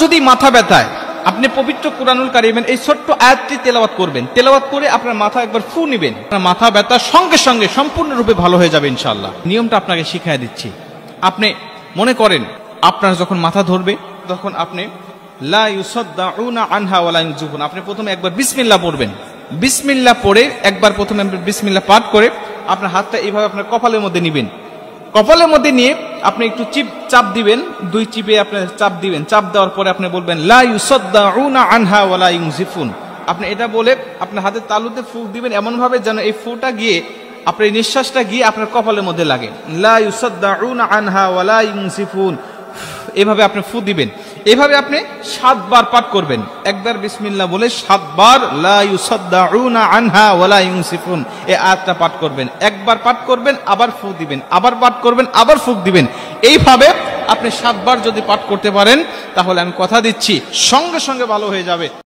যদি মাথা ব্যথায় আপনি পবিত্র কুরআনুল কারীমের এই ছোট্ট আয়াতটি তেলাওয়াত করবেন, তেলাওয়াত করে আপনার মাথা একবার ফু নেবেন, আপনার মাথা ব্যথা সঙ্গে সঙ্গে সম্পূর্ণরূপে ভালো হয়ে যাবে ইনশাআল্লাহ। নিয়মটা আপনাকে শিখিয়ে দিচ্ছি। আপনি মনে করেন আপনার যখন মাথা ধরবে তখন আপনি লা ইউসাদ্দাউনা আনহা ওয়ালা ইউনজিফুন, আপনি প্রথমে একবার বিসমিল্লাহ পড়বেন। বিসমিল্লাহ পড়ে একবার প্রথমে বিসমিল্লাহ পাঠ করে আপনার হাতটা এইভাবে আপনার কপালের মধ্যে নেবেন। কপালের মধ্যে নিয়ে আপনি একটু চাপ দিবেন, 2 চিপে আপনি চাপ দিবেন। চাপ দেওয়ার পরে আপনি বলবেন লা ইউসাদ্দাউনা আনহা ওয়ালা ইউনজিফুন। আপনি এটা বলে আপনার হাতের তালুতে ফুঁক দিবেন এমন ভাবে যেন এই ফুটা গিয়ে আপনার এই নিঃশ্বাসটা গিয়ে আপনার কপালের মধ্যে লাগে। লা ইউসাদ্দাউনা আনহা ওয়ালা ইউনজিফুন, এভাবে আপনি ফু দিবেন। এভাবে আপনি 7 বার পাঠ করবেন। একবার বিসমিল্লাহ বলে 7 বার লা ইউসাদ্দাউনা আনহা ওয়ালা ইউনজিফুন এই আয়াতটা পাঠ করবেন। একবার পাঠ করবেন, আবার ফু দিবেন, আবার পাঠ করবেন, আবার ফুক দিবেন। এইভাবে আপনি 7 বার যদি পাঠ করতে পারেন তাহলে আমি কথা দিচ্ছি সঙ্গে সঙ্গে ভালো হয়ে যাবে।